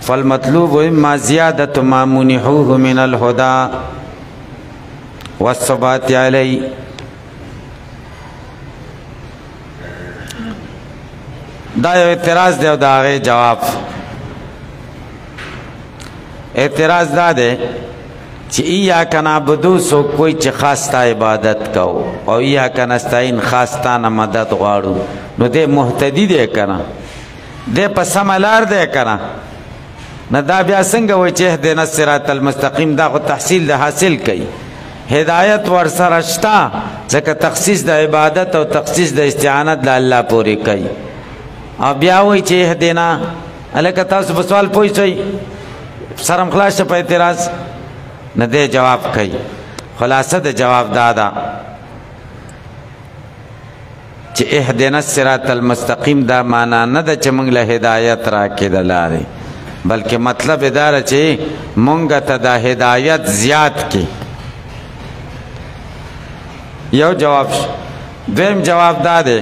فالمطلوب اما زیادت ما منحوه من الهدى والثبات علی. دا یو اعتراض دی او دا غي جواب. اعتراض دا دی چې ایاک نعبدو سو کوئی چې خاص تا عبادت کو او ایاک نستعین خاص تا نه مدد غواړو نو دې مهتدی دی کنه دې په سم لار دی کنه نه دا بیا څنګه وای چې اهدنا الصراط المستقیم دا خو تحصیل د حاصل کوي هدایت ور سره شتا ځکه تخصیص د عبادت او تخصیص د استعانت د الله پورې کوي او بیا وای چې اهدنا الکه تاسو په سوال پوه شئ سرم خلاص په اعتراض نه دې جواب کوي. خلاصه د جواب دادا چې اهدنا الصراط المستقیم دا معنا نه ده چې موږ له هدایت راکې د لارې بلکې مطلب دا چې موږ ته د هدایت زیات کې یو جواب. دویم جواب دا دی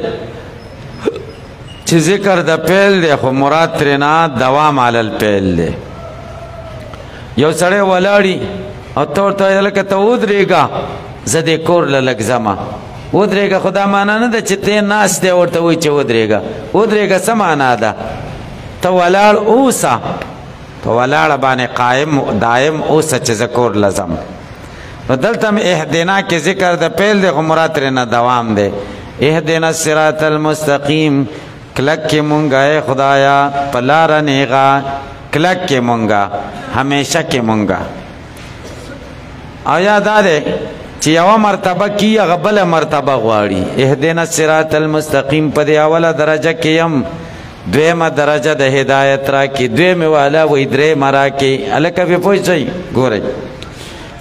چې ذکر د پیل دی خو مراد ترېنا دوام علی الپیل دی. یو سړی ولاړی او ته ورته وایې لکه ته ودرېږه زه دې کور له لږ ځمه ودرېږه خو دا معنا نه ده چې ته ناست دی ورته وایي چې ودرېږه ودرېږه څه معنا ده ته ولاړ اوسه په ولاړه باندې قایم دایم اوسه چې زه کور له ځم. نو دلته م اهدنا کې ذکر د پیل دی خو مراد ترېنه دوام دی. اهدنا الصراط المستقیم کلک کې مونږ اے خدایا په لاره نیغه کلک کې مونږه همیشه کې مونږه. او یا دا دی چې یوه مرتبه کی هغه بله مرتبه غواړي. اهدنا الصراط المستقیم په دې اوله درجه کې یم دویمه درجه د هدایت راکړي دویمې والا وایي درېیمه راکړي هلکه پې پوه شئ. ګورئ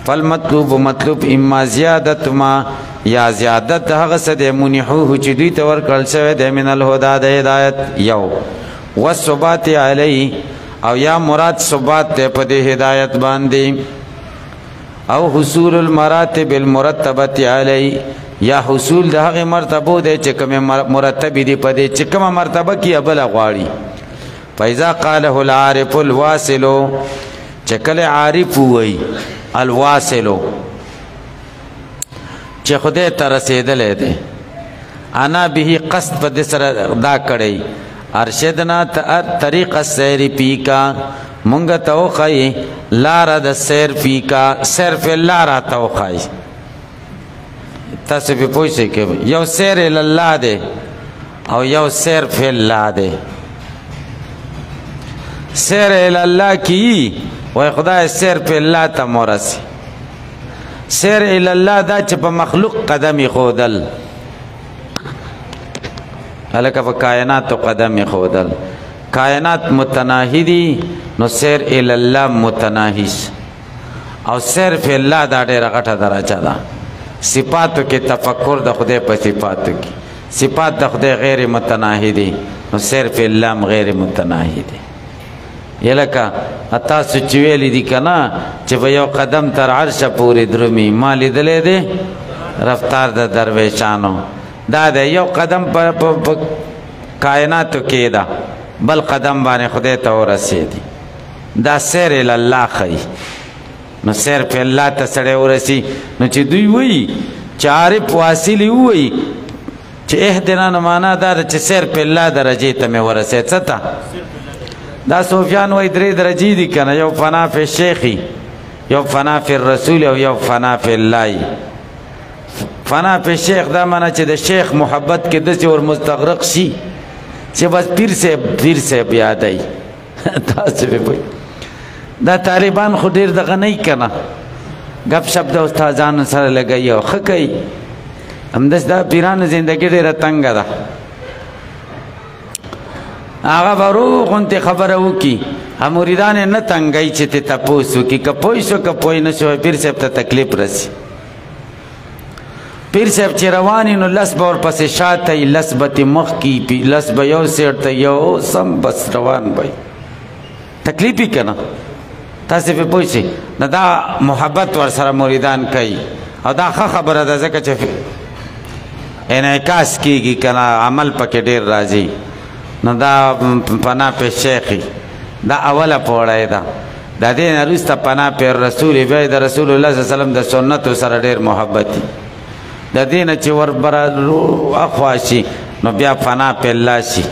فالمطلوب مطلوب اما زیادت ما یا زیادت هغه څه دی منحوه چې دوی ته ورکړل شوی دی من الهدى د هدایت یو والثبات علی او یا مراد ثبات دی په دې هدایت باندې او حصول المراتب المرتبه علی یا حصول د هغې مرتبو دی چې کومې مرتبې دي په دې چې کومه مرتبه کې بله غواړي. فاذا قاله العارف الواصل چې کله عارف ووایي الواصلو چې خدای ته رسېدلی دی انا به قصد په دې سره دا کړی ارشدنا طریق السیر پیکا مونږ ته وښایي لاره د سیر پیکا سیر فی الله راته وښایي. تاسو پې پوه شئ که یو سیر الله دی او یو سیر فی الله دی. سیر الله کی وای خدای سیر په الله ته مورسي سیر الی الله دا چې په مخلوق قدم خودل هلکه په کائناتو قدم خودل کائنات متناهی دي نو سیر الی الله متناهی او سیر په الله دا ډېره غټه درجه ده. صفاتو کې تفکر د خدای په صفاتو کې صفات د خدای غیر متناهی دي نو سیر په الله غیر متناهی دي. یلکه تاسو چې ویلي دي که نه چې په یو قدم تر عرشه پورې درومي ما لیدلی دی رفتار د درویشانو دا دی یو قدم په کائناتو کې ده بل قدم باندې خدای ته ورسېدي دا سیر الله ښیي. نو سیر په الله ته سړی ورسي نو چې دوی وایي چې عارف واصل یې ووایي چې اهدنا نو معنا دا ده چې سیر په الله درجې ته مې ورسېد څه ته دا صوفیان وای درې درجې دي کنه یو فنا فی الشیخی یو فنا فی الرسول او یو فنا فی الله. فنا فی الشیخ دا معنی چې د شیخ محبت کې داسې ور مستغرق شي چې بس پیر صاحب یادوي. تاسو پې پوه دا طالبان خو ډېر دغه نه وي که نه ګپ شپ د استادانو سره لګوي او ښه کوي همداسې دا پیرانو زندګي ډېره تنګه ده هغه به روغ غوندې خبره وکړي مریدان یې نه تنګوي چې ترې تپوس وکړي که پوه شو که پوه نه شو پیر صاحب ته تکلیف رسي. پیر صاحب چې روان نو لس به ورپسې شاته وي لس به ترې مخکې لس به یو سیټ ته یو سم بس روان به تکلیف وي که نه تاسې پې پوه شئ نو دا محبت ورسره مریدان کوي او دا ښه خبره ده ځکه چې انعکاس کېږي که نه عمل پکې ډېر راځي. نو دا فنا په شیخي دا اوله پوړی ده. د دې نه وروسته پناه پیر رسول بیا د رسول الله صلی الله علیه وسلم د سنتو سره ډېر محبت دي. د دې نه چې ور اخوا شي نو بیا فنا په الله شي،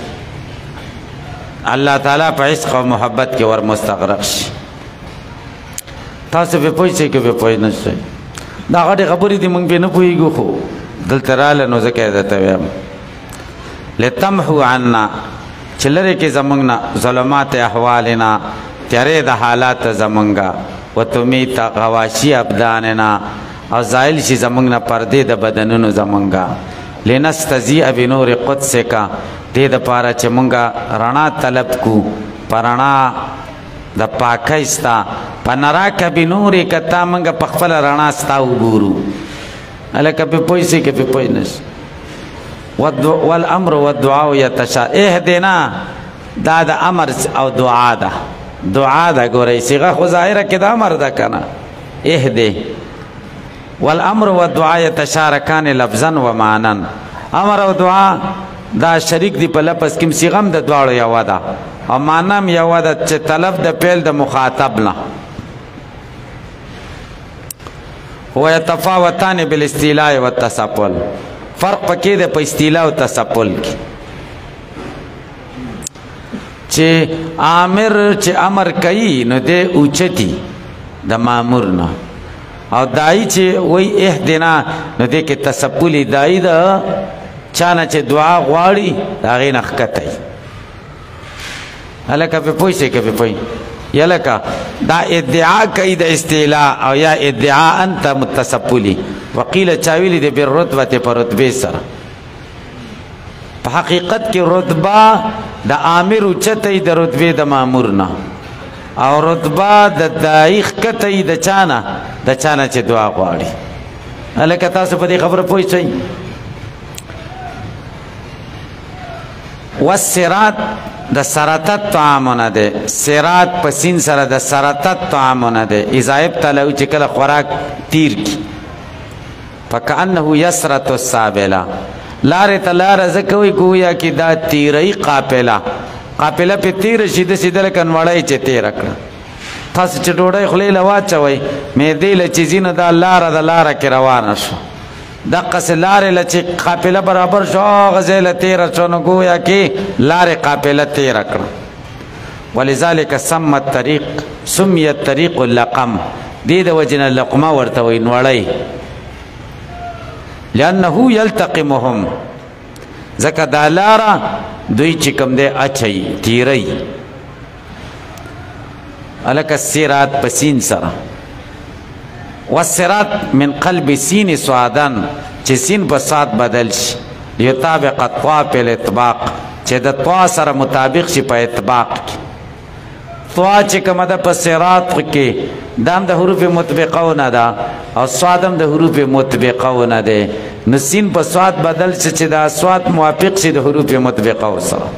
الله تعالی په عشق او محبت کې ور مستغرق شي. تاسو په پوه شئ که په پوه نه شئ، دا غټې خبرې دي موږ پې نه پوهېږو، خو دلته راله نو ځکه یې درته وایم. لتمحو عنا چې لرې کې زموږ نه ظلمات احوالنا، تیارې د حالات زموږه، وتمیت غواشي ابداننا او زائل شي زموږ نه پردې د بدنونو زموږه. لنستضیء بنور قدسک دې دپاره چې مونږه رڼا طلب کو په رڼا د پاکۍ ستا. فنراک بنورک تا مونږه په خپله رڼا ستا وګورو. هلکه پې پوه شئ که پې پوه نه شئ. والامر والدعاء یتشا اهدنا دا د امر او دعا ده، دعا ده. ګورئ صیغه خو ظاهره کې د امر ده که نه، اهدې. والامر والدعاء یتشارکان لفظا و معنا. امر او دعا دا شریک دی په لفظ کې، صیغه هم د دواړو یوه ده او معنا هم یوه ده چې طلب د پیل د مخاطب نه. ویتفاوتان بالاستیلاء والتسپل، فرق پکې دی په استیلاء او تسپل کې. چې امر چې امر کوي نو دی اوچتي د مامور نه، او دای چې وای اهدنا نو دې کې تسپلی دای ده چانه چې دعا غواړي د هغې نه ښکتی. هلکه پې پوه شئ که پې پوه یا لکه دا ادعا کوي د استعلا او یا ادعا انت متسپلی. وقیل چا ویلي دی بالرتبة په رتبې سره. په حقیقت کې رتبه د امیر اوچتی د رتبې د مامور نه، او رتبه د داعی ښکتی د چانه د چانه چې دعا غواړي. هلکه تاسو په دې خبره پوه شئ. والصراط د سرطت طعامونه دی، صراط په سین سره د سرطت طعامونه دی. اذا ابتلوا چې کله خوراک تیر کی، فکأنه یسرط السابله لارې ته لاره ځکه وایي ګویا کې دا تیرۍ قافله پې تیره شي داسې ده لکه نوړی چې تیره کړه. تاسو چې ډوډۍ خولې له واچوئ معدې له چې ځي نو دا لاره د لاره کې روانه شو، دقسې لارې له چې قافله برابر شو هغه ځای له تیره شو نو ګویا کې لارې قافله تیره کړه. ولذلک سمى الطریق اللقم، دې د وجې نه لقمه ورته وایي نوړی. لأنه یلتقمهم، ځکه دا لاره دوی چې کوم دی اچوي تیری. هلکه صراط په سین سره. والصراط من قلب سین صادن، چې سین په صاد بدل شي. لیطابق الطوا په الاطباق، چې د طوا سره مطابق شي په اطباق کې. طوا چې کومه ده په صراط کې دا هم د حروف مطبقونه ده او صاد هم د حروف مطبقونه ده. نو سین په صاد بدل شي چې دا صاد موافق شي د حروف مطبقه سره.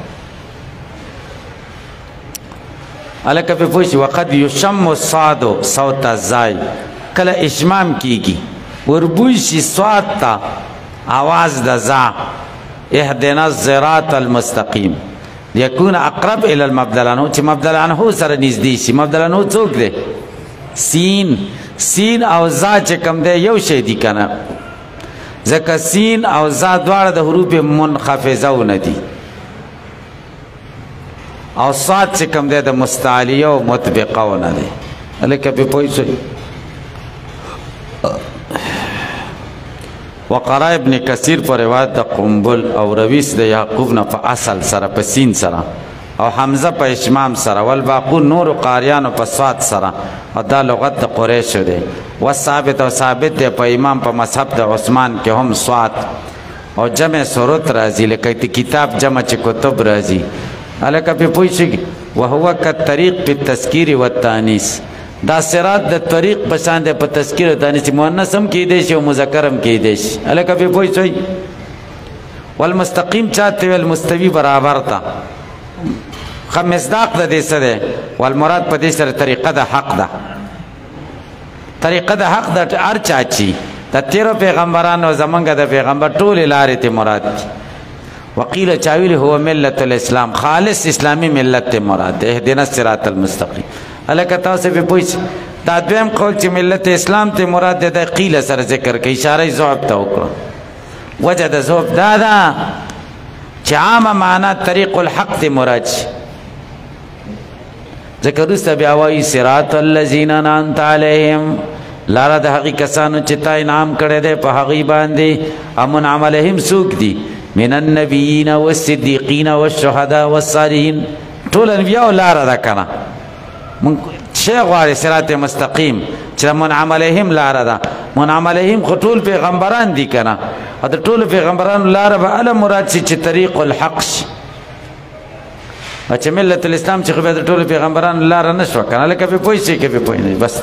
هلکه پې پوه شي. وقد یشم الصاد صوت الزای، کله اشمام کیږي وربوی شي صاد ته آواز د زا. اهدنا الصراط المستقیم یکون اقرب الى المبدل عنه، چې مبدل عنه سره نږدې شي. مبدل عنه څوک دی؟ سین او زا چې کوم دی یو شی دي که نه، ځکه سین او زا دواړه د حروف منخفضونه دي، او صاد چې کوم دی د مستعلیه او مطبقونه دی. هلکه پې پوه شئ. وقرا ابن کثیر په روایت د قنبل او رویس د یعقوب نه په اصل سره په سین سره، او حمزه په اشمام سره، والباقون نور قاریانو په صاد سره، او دا لغت د قریشو دی. وثابت او ثابت دی په امام په مذهب د عثمان کې هم صاد او جمع سورت راځي، لکه کتاب جمع چې کتب راځي. هلکه پې پوه شئ. وهو کالطریق په التذکیر والتانیث، دا صراط د طریق په شان دی په تذکیر او تانیث، مؤنث هم کیدی شي او مذکر هم کیدی شي. هلکه پې پوه شئ. والمستقیم چاته ویل مستوي برابر ته. مصداق د دې څه دی؟ والمراد په دې سره طریقه د حق ده. طریقه د حق د هر چا چې د تیرو پیغمبرانو زمونږ د پیغمبر ټولې لارې ته مراد دي. وقیل چاویل هو ملت الاسلام خالص اسلامی ملت مراد ده اهدنا الصراط المستقیم الکه تاسو به پوښ دا دویم قول چې ملت اسلام ته مراد ده قیل سره ذکر کوي اشاره ضعف ته وکړه وجه د ضعف دا ده چې عامه معنا طریق الحق ته مراد شي ذکر است بیا وایي صراط الذین انعمت علیهم لاره د هغې کسانو چې تا انعام کړی دی په هغې باندې امنعم علیهم څوک دي من النبیین والصدیقین والشهداء والصالحین ټول انبیاء لاره ده که نه مونږ شی غواړې صراط مستقیم چې منعم علیهم لاره ده منعم علیهم خو ټول پیغمبران دي که نه او د ټولو پیغمبرانو لاره به هله مراد شي چې طریق الحق شي چې ملت الاسلام چې خو بیا د ټولو پیغمبرانو لاره نه شوه که نه لکه پرې پوه شئ که پرې پوه نه بس